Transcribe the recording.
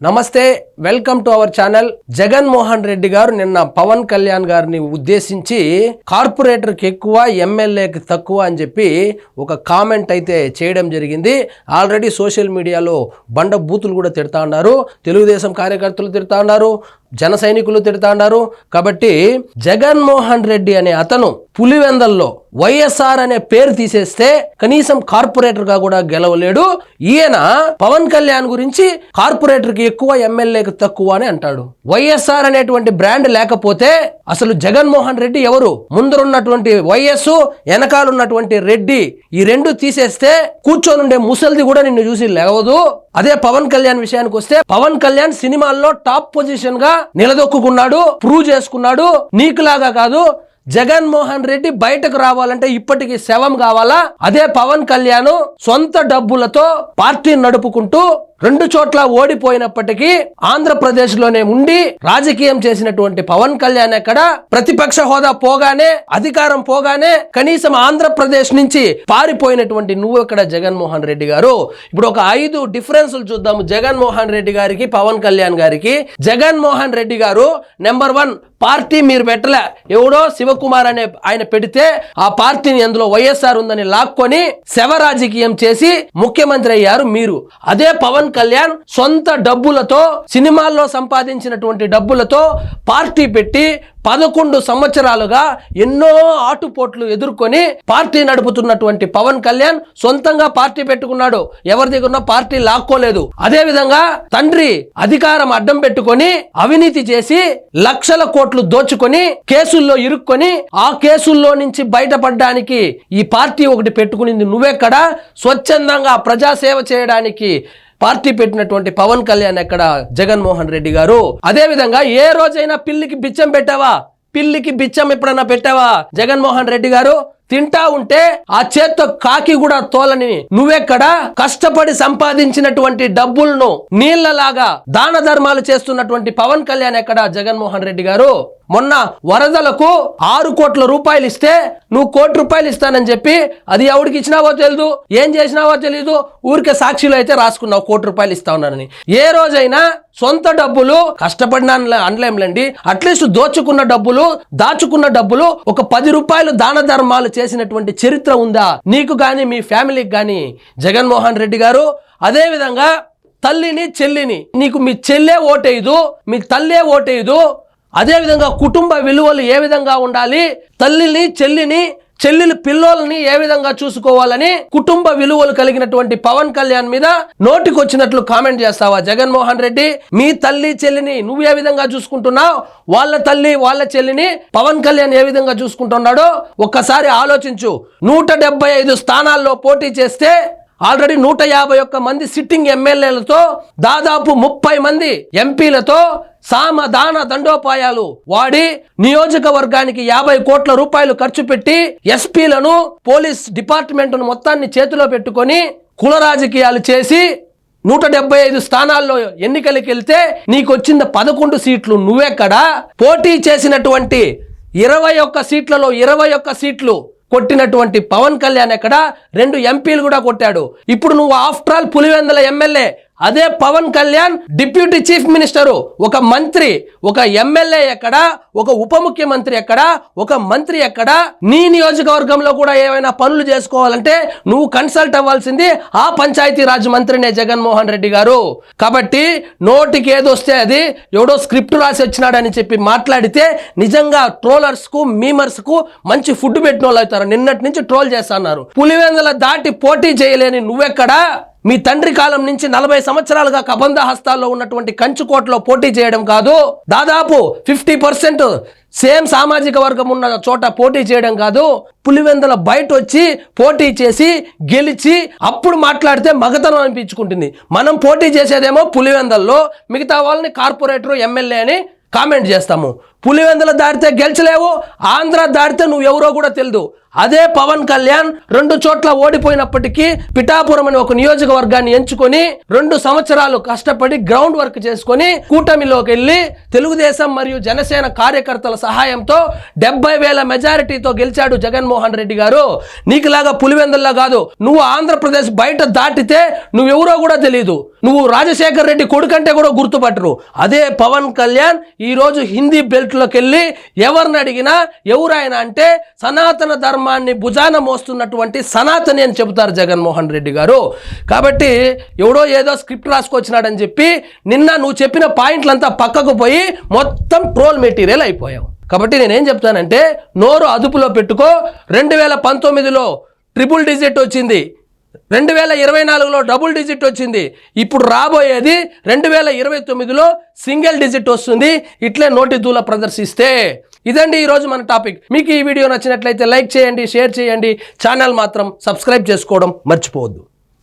నమస్తే, welcome to our channel. Jaganmohan Reddy గారు నిన్న పవన్ కళ్యాణ్ గారిని ఉద్దేశించి కార్పొరేటర్కి ఎక్కువ ఎమ్మెల్యేకి తక్కువ అని చెప్పి ఒక కామెంట్ అయితే చేయడం జరిగింది. ఆల్రెడీ సోషల్ మీడియాలో బండ బూతులు కూడా తిడతా ఉన్నారు, తెలుగుదేశం కార్యకర్తలు తిడతా ఉన్నారు, జన సైనికులు తిడతా ఉన్నారు. కాబట్టి జగన్మోహన్ రెడ్డి అనే అతను పులివెందల్లో వైఎస్ఆర్ అనే పేరు తీసేస్తే కనీసం కార్పొరేటర్ గా కూడా గెలవలేడు. ఈయన పవన్ కళ్యాణ్ గురించి కార్పొరేటర్ కి ఎక్కువ ఎమ్మెల్యేకి తక్కువ అని అంటాడు. వైఎస్ఆర్ అనేటువంటి బ్రాండ్ లేకపోతే అసలు జగన్మోహన్ రెడ్డి ఎవరు? ముందరున్నటువంటి వైఎస్, వెనకాలన్నటువంటి రెడ్డి, ఈ రెండు తీసేస్తే కూర్చొనుండే ముసలిది కూడా నిన్ను చూసి లేవదు. అదే పవన్ కళ్యాణ్ విషయానికి వస్తే పవన్ కళ్యాణ్ సినిమాల్లో టాప్ పొజిషన్ గా నిలదొక్కున్నాడు, ప్రూవ్ చేసుకున్నాడు. నీకులాగా కాదు. జగన్మోహన్ రెడ్డి బయటకు రావాలంటే ఇప్పటికి శవం కావాలా? అదే పవన్ కళ్యాణ్ సొంత డబ్బులతో పార్టీని నడుపుకుంటూ 2 చోట్ల ఓడిపోయినప్పటికీ ఆంధ్రప్రదేశ్ లోనే ఉండి రాజకీయం చేసినటువంటి పవన్ కళ్యాణ్ ఎక్కడ? ప్రతిపక్ష హోదా పోగానే, అధికారం పోగానే కనీసం ఆంధ్రప్రదేశ్ నుంచి పారిపోయినటువంటి నువ్వు ఎక్కడ జగన్మోహన్ రెడ్డి గారు? ఇప్పుడు ఒక 5 డిఫరెన్సులు చూద్దాము జగన్మోహన్ రెడ్డి గారికి, పవన్ కళ్యాణ్ గారికి. జగన్మోహన్ రెడ్డి గారు నెంబర్ 1, పార్టీ మీరు పెట్టలే, ఎవడో శివకుమార్ అనే ఆయన పెడితే ఆ పార్టీని అందులో వైఎస్ఆర్ ఉందని లాక్కొని శవ రాజకీయం చేసి ముఖ్యమంత్రి అయ్యారు మీరు. అదే పవన్ కళ్యాణ్ సొంత డబ్బులతో, సినిమాల్లో సంపాదించినటువంటి డబ్బులతో పార్టీ పెట్టి 11 సంవత్సరాలుగా ఎన్నో ఆటుపోట్లు ఎదుర్కొని పార్టీ నడుపుతున్నటువంటి పవన్ కళ్యాణ్ సొంతంగా పార్టీ పెట్టుకున్నాడు. ఎవరి దగ్గర పార్టీ లాక్కోలేదు. అదే విధంగా తండ్రి అధికారం అడ్డం పెట్టుకొని అవినీతి చేసి లక్షల కోట్లు దోచుకొని కేసుల్లో ఇరుక్కొని ఆ కేసుల్లో నుంచి బయటపడడానికి ఈ పార్టీ ఒకటి పెట్టుకునింది నువ్వెక్కడ? స్వచ్ఛందంగా ప్రజాసేవ చేయడానికి పార్టీ పెట్టినటువంటి పవన్ కళ్యాణ్ ఎక్కడ జగన్మోహన్ రెడ్డి గారు? అదే విధంగా ఏ రోజైనా పిల్లికి బిచ్చం పెట్టావా? పిల్లికి బిచ్చం ఎప్పుడన్నా పెట్టావా జగన్మోహన్ రెడ్డి గారు? తింటా ఉంటే ఆ చేత్తో కాకి కూడా తోలని నువ్వెక్కడ? కష్టపడి సంపాదించినటువంటి డబ్బులను నీళ్లలాగా దాన ధర్మాలు చేస్తున్నటువంటి పవన్ కళ్యాణ్ ఎక్కడ జగన్మోహన్ రెడ్డి గారు? మొన్న వరదలకు 6 కోట్ల రూపాయలు ఇస్తే నువ్వు 1 కోటి రూపాయలు ఇస్తానని చెప్పి అది ఎవడికి ఇచ్చినావో తెలియదు, ఏం చేసినావో తెలియదు. ఊరికే సాక్షిలో అయితే రాసుకున్నావు 1 కోటి రూపాయలు ఇస్తా ఉన్నానని. ఏ రోజైనా సొంత డబ్బులు కష్టపడిన అనలేంలేండి, అట్లీస్ట్ దోచుకున్న డబ్బులు, దాచుకున్న డబ్బులు ఒక 10 రూపాయలు దాన ధర్మాలు చేసినటువంటి చరిత్ర ఉందా నీకు గాని మీ ఫ్యామిలీకి గాని జగన్మోహన్ రెడ్డి గారు? అదే విధంగా తల్లిని, చెల్లిని, నీకు మీ చెల్లె ఓటేయదు, మీ తల్లే ఓటేయదు. అదే విధంగా కుటుంబ విలువలు ఏ విధంగా ఉండాలి, తల్లిని, చెల్లెలు పిల్లోలని ఏ విధంగా చూసుకోవాలని కుటుంబ విలువలు కలిగినటువంటి పవన్ కళ్యాణ్ మీద నోటికొచ్చినట్లు కామెంట్ చేస్తావా జగన్మోహన్ రెడ్డి? మీ తల్లి, చెల్లిని నువ్వు ఏ విధంగా చూసుకుంటున్నావు? వాళ్ళ తల్లి, వాళ్ళ చెల్లిని పవన్ కళ్యాణ్ ఏ విధంగా చూసుకుంటున్నాడో ఒక్కసారి ఆలోచించు. 175 స్థానాల్లో పోటీ చేస్తే ఆల్రెడీ 151 మంది సిట్టింగ్ ఎమ్మెల్యేలతో, దాదాపు 30 మంది ఎంపీలతో సామదాన దండోపాయాలు వాడి నియోజకవర్గానికి 50 కోట్ల రూపాయలు ఖర్చు పెట్టి ఎస్పీలను, పోలీస్ డిపార్ట్మెంట్ మొత్తాన్ని చేతిలో పెట్టుకొని కుల రాజకీయాలు చేసి 175 స్థానాల్లో ఎన్నికలకు వెళ్తే నీకు వచ్చిన 11 సీట్లు నువ్వెక్కడా? పోటీ చేసినటువంటి 21 సీట్లలో 21 సీట్లు కొట్టినటువంటి పవన్ కళ్యాణ్ ఎక్కడ? 2 ఎంపీలు కూడా కొట్టాడు. ఇప్పుడు నువ్వు ఆఫ్టర్ ఆల్ పులివెందుల ఎమ్మెల్యే. అదే Pawan Kalyan deputy chief minister, ఒక మంత్రి, ఒక ఎమ్మెల్యే ఎక్కడ? ఒక ఉప ముఖ్యమంత్రి ఎక్కడ? ఒక మంత్రి ఎక్కడ? నీ నియోజకవర్గంలో కూడా ఏమైనా పనులు చేసుకోవాలంటే నువ్వు కన్సల్ట్ అవ్వాల్సింది ఆ పంచాయతీ రాజ్ మంత్రినే జగన్మోహన్ రెడ్డి గారు. కాబట్టి నోటికి ఏదొస్తే అది ఎవడో స్క్రిప్ట్ రాసి వచ్చినాడని చెప్పి మాట్లాడితే నిజంగా ట్రోలర్స్ కు, మీమర్స్ కు మంచి ఫుడ్ పెట్టిన వాళ్ళు అవుతారు. నిన్నటి నుంచి ట్రోల్ చేస్తున్నారు. పులివెందుల దాటి పోటీ చేయలేని నువ్వెక్కడా? మీ తండ్రి కాలం నుంచి 40 సంవత్సరాలుగా కబంధ హస్తాల్లో ఉన్నటువంటి కంచుకోటలో పోటీ చేయడం కాదు, దాదాపు 50% సేమ్ సామాజిక వర్గం ఉన్న చోట పోటీ చేయడం కాదు, పులివెందుల బయట వచ్చి పోటీ చేసి గెలిచి అప్పుడు మాట్లాడితే మగతనం అనిపించుకుంటుంది. మనం పోటీ చేసేదేమో పులివెందుల్లో, మిగతా వాళ్ళని కార్పొరేటర్, ఎమ్మెల్యే అని కామెంట్ చేస్తాము. పులివెందుల దాటితే గెలిచలేవు, ఆంధ్ర దాటితే నువ్వు ఎవరో కూడా తెలియదు. అదే పవన్ కళ్యాణ్ 2 చోట్ల ఓడిపోయినప్పటికీ పిఠాపురం అనే ఒక నియోజకవర్గాన్ని ఎంచుకొని 2 సంవత్సరాలు కష్టపడి గ్రౌండ్ వర్క్ చేసుకొని కూటమిలోకి వెళ్ళి తెలుగుదేశం మరియు జనసేన కార్యకర్తల సహాయంతో 70,000 మెజారిటీతో గెలిచాడు జగన్మోహన్ రెడ్డి గారు. నీకులాగా పులివెందుల్లా కాదు. నువ్వు ఆంధ్రప్రదేశ్ బయట దాటితే నువ్వెవరో కూడా తెలియదు. నువ్వు రాజశేఖర్ రెడ్డి కొడుకంటే కూడా గుర్తుపట్టరు. అదే పవన్ కళ్యాణ్ ఈ రోజు హిందీ బెల్ట్ లోకి వెళ్ళి ఎవరిని అడిగినా ఎవరైనా అంటే సనాతన ధర్మాన్ని భుజాన మోస్తున్నటువంటి సనాతని అని చెబుతారు జగన్మోహన్ రెడ్డి గారు. కాబట్టి ఎవడో ఏదో స్క్రిప్ట్ రాసుకొచ్చినాడని చెప్పి నిన్న నువ్వు చెప్పిన పాయింట్లంతా పక్కకు పోయి మొత్తం ట్రోల్ మెటీరియల్ అయిపోయావు. కాబట్టి నేనేం చెప్తానంటే నోరు అదుపులో పెట్టుకో. 2019లో ట్రిపుల్ డిజిట్ వచ్చింది, 2024లో డబుల్ డిజిట్ వచ్చింది, ఇప్పుడు రాబోయేది 2029లో సింగిల్ డిజిట్ వస్తుంది. ఇట్లే నోటి దూల ప్రదర్శిస్తే. ఇదండి ఈరోజు మన టాపిక్. మీకు ఈ వీడియో నచ్చినట్లయితే లైక్ చేయండి, షేర్ చేయండి, ఛానల్ మాత్రం సబ్స్క్రైబ్ చేసుకోవడం మర్చిపోవద్దు.